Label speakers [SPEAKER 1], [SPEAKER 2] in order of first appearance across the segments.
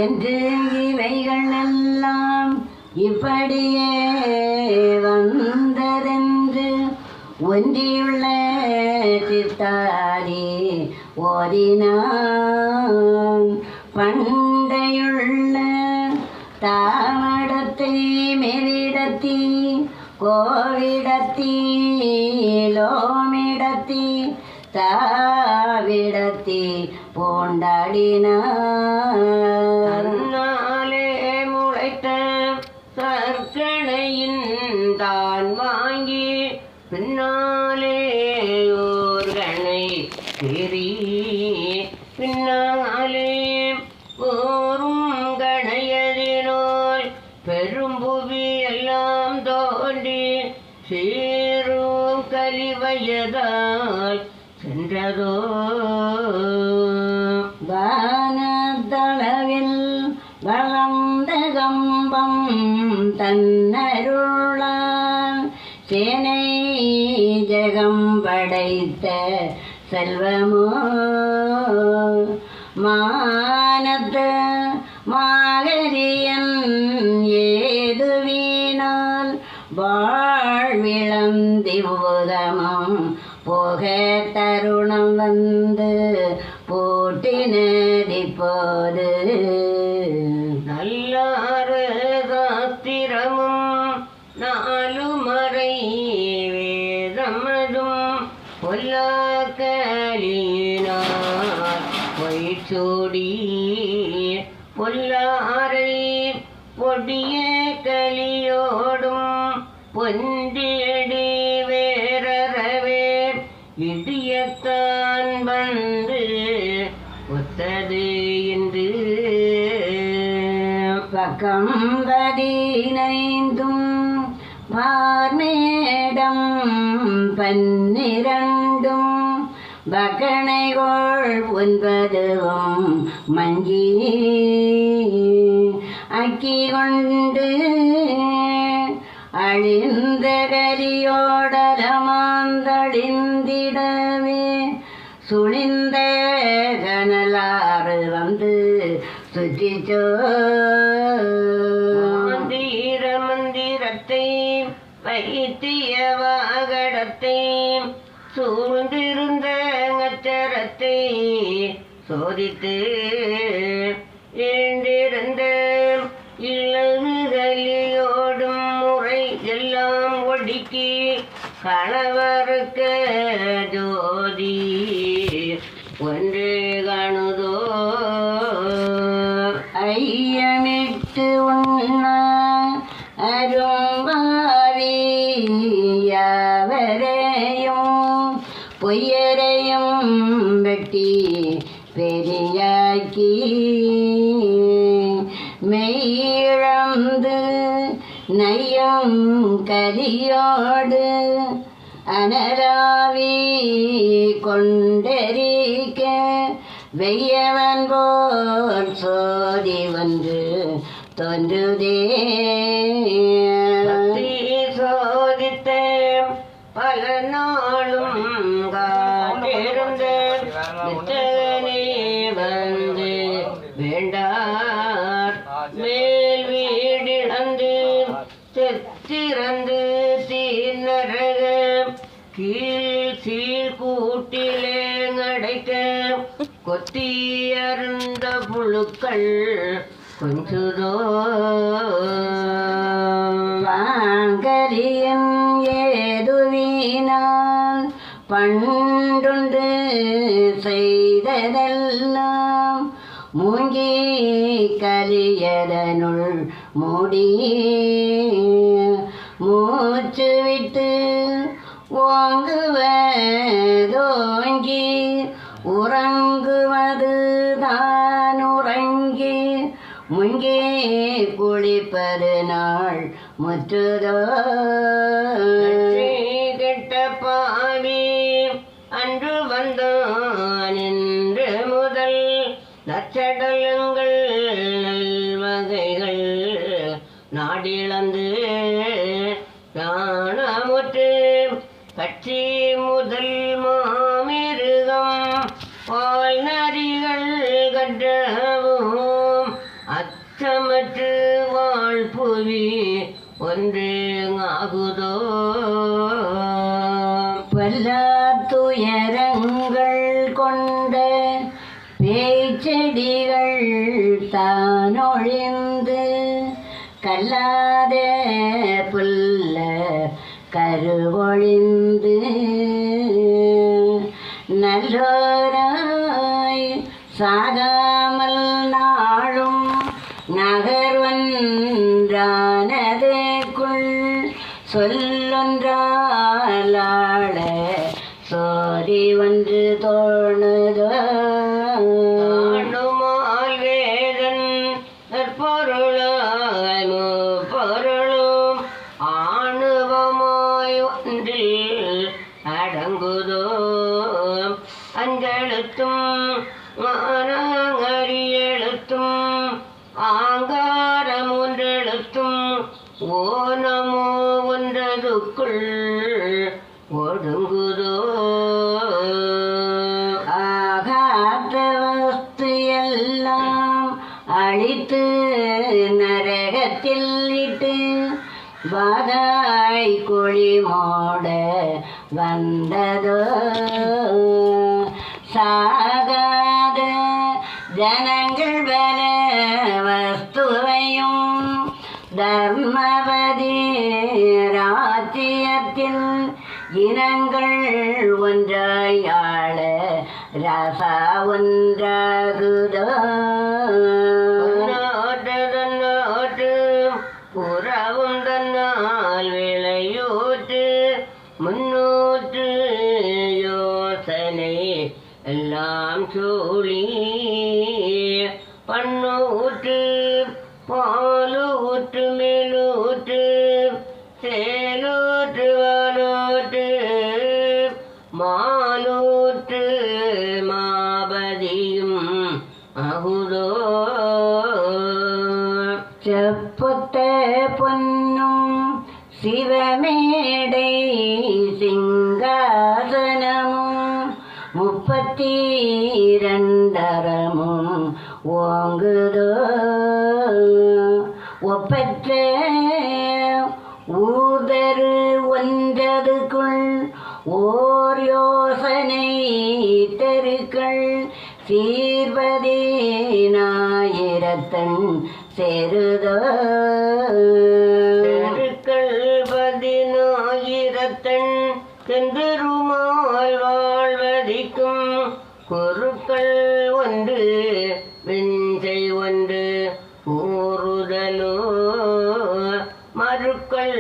[SPEAKER 1] என்று இவைகள் எல்லாம் இப்படியே வந்ததென்று ஒன்றியுள்ள சித்தாரி ஓதினான். பண்டையுள்ள தாமடத்தை மேலிடத்தி கோவிடத்தி லோமிடத்தி தாவிடத்தி போண்டாடினார்.
[SPEAKER 2] முளைத்த சர்க்கணையின் தான் வாங்கி பின்னாலே ஓர்கனை தெரி பின்னாலே ஓரும் கணையதினால் பெரும்புவி எல்லாம் தோன்றி சீரும் கலிவயதால் சென்றதோ.
[SPEAKER 1] வானத்தளவில் வளர்ந்த கம்பம் தன்னருளால் சேனை ஜெகம் படைத்த செல்வமோ மானத்த மாகரியன் ஏதுவினால் வாழ்விழந்திவுதமம் போக தருணம் வந்து போட்டினதிப்போது
[SPEAKER 2] நல்லாறு சாஸ்திரமும் நாலுமறை வேதமதும் பொல்லாக்கலினார் பொய்ச்சோடி பொல்லாரை பொடிய கலியோடும் பொன்றியடி வேறறவே இடியத்தான் வந்து ஒத்தது என்று
[SPEAKER 1] பக்கம் 15 பார்மேடம் 12 பகனைகோள் 9 மங்கி அக்கி கொண்டு அழிந்த கரியோடலமாந்தழிந்திடவே சுழிந்த கனலாறு வந்து சுற்றிச்சோ.
[SPEAKER 2] மந்திர மந்திரத்தை வைத்திய வாகடத்தை சூழ்ந்திருந்த அச்சரத்தை சோதித்து எழுந்திருந்த இளகுகளியோடும் முறை எல்லாம் ஒடுக்கி கணவருக்க ஜோதி ஒன்று காணுதோ.
[SPEAKER 1] ஐயமிட்டு உண்ண அரும்பாவியவரையும் பொய்யரையும் வெட்டி பெரியாக்கி மெய்யிழந்து நையும் கலியோடு அனராவி கொண்டெரிக்க வெய்யவன் போல் சோதி வந்து தோன்றுதே.
[SPEAKER 2] சோதித்த பல நாளும் காத்திருந்த நித்தகனே வந்து வேண்டார் மேல் வீடிழந்து செத்திறந்து தீநரக கீழ் சீழ் கூட்டிலே அடைக்க கொத்தி அருந்த புழுக்கள் கொஞ்சுதோ.
[SPEAKER 1] வாங்கரியம் ஏதுவினால் பண்டுண்டு செய்ததெல்லாம் மூங்கி கலியதனுள் மூடி மூச்சு விட்டு ஓங்குவதோங்கி உறங்குவது தான் உறங்கி முங்கே குளிப்பது நாள் முற்றுதோ.
[SPEAKER 2] கெட்ட பாவி அன்று வந்தான் என்று முதல் நச்சடலங்கள் நல்வகைகள் நாடிழந்து நாணமுற்று கட்சி முதல் மாமிருகம் பால் நரிகள் கற்றவும் புவி ஒன்று ஆகுதோ
[SPEAKER 1] பல்லா துயரங்கள் கொண்ட பேய்ச்செடிகள் தானொழிந்து கல்லாத புல்ல கருவொழிந்து நல்லோராய் சாகாமல் நாளும் நகர்வன்றானதேக்குள் சொல்லொன்றாளாள சோரி ஒன்று தோணுதோ
[SPEAKER 2] ஆணுமால் வேதன் பொருளாய் பொருளும் ஆணுவமாய் ஒன்றில் அடங்குதோ அஞ்செழுத்தும் மானங்கரியெழுத்தும் ஆங்காரம் ஒன்றெழுத்தும் ஓனமோ ஒன்றதுக்குள் ஒடுங்குதோ
[SPEAKER 1] ஆகாத வஸ்து எல்லாம் அழித்து நரகத்தில் இட்டு வாகாய் குழி மோட வந்ததோ சாகாத ஜனங்கள் பல வஸ்துவையும் தர்மபதி ராஜ்யத்தில் இனங்கள் ஒன்றாய் ஆள ராசா ஒன்றாகுதோ
[SPEAKER 2] நாட்டு புறவும் தன்னால் விளையூற்று முன்னூற்று யோசனை எல்லாம் சூழி பண்ணூற்று பாலூற்று மேலூற்று சேலூற்று வாலூற்று மாலூற்று மாபதியும் அகுதோ
[SPEAKER 1] செப்புத்த பொன்னும் சிவமேடை சிங்காசனமும் 32 ஓங்குதோ ஒப்பற்ற ஊதரு ஒன்றதுக்குள் ஓர் யோசனை தெருக்கள் சீர்பதினாயிரத்தன் செருதோ
[SPEAKER 2] தெருக்கள் 10,000 செந்தருமால் வாழ்வதிக்கும் குருக்கள் ஒன்று விஞ்சை ஒன்று ஊறுதலோ மறுக்கள்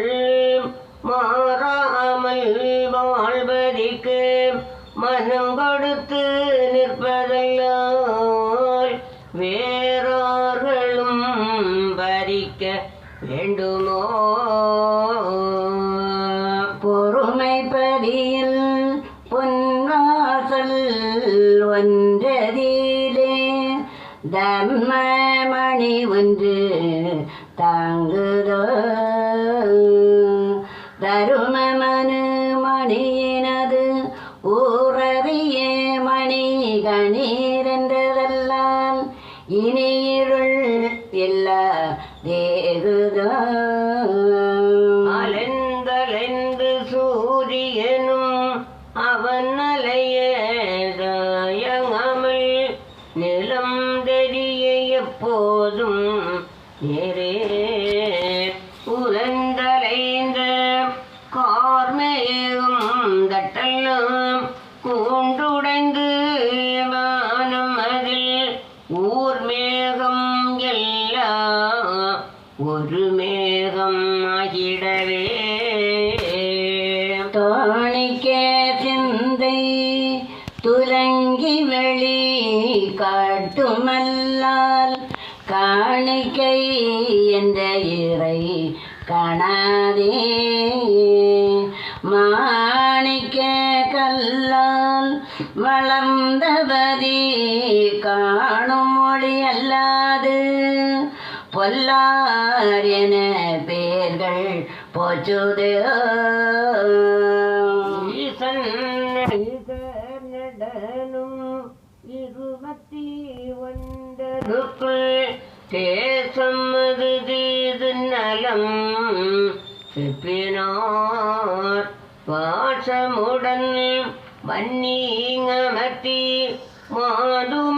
[SPEAKER 2] மாறாமல் வாழ்வதிக்கு மனம் கொடுத்து நிற்பதல்லால் வேறார்களும் பறிக்க வேண்டுமோ
[SPEAKER 1] பொறுமை பதியில் பொன்வாசல் ஒன்றதிலே தர்மமணி ஒன்று தாங்குதோ தருமமனு மணியினது ஊரறிய மணி கணீரென்றதெல்லாம் இனி இருள் எல்லா தேகுதோ
[SPEAKER 2] அலைந்தலைந்து சூரியனும் அவன் அலைய தயங்காமல் நிலம் தெரிய எப்போதும் நேரே உலந்தலைந்த கார்மேகம் தட்டெல்லாம் கூண்டுடைந்து வானம் அதில் ஊர் மேகம் எல்லாம் ஒரு மேகம் ஆகிடவே
[SPEAKER 1] தோணிக்க சிந்தை துலங்கி வெளி காட்டுமல்லால் காணிக்கை என்ற இறை காணாதே மாணிக்க கல்லால் வளர்ந்தபதி காணும் மொழி அல்லாது பொல்லார் என பேர்கள் போச்சுதோ
[SPEAKER 2] ஈசன் நடனும் 21 தேசம் அது தீது நலம் மாடம் செப்பினார் வாசமுடன் வன்னி அமர்த்தி மாதும்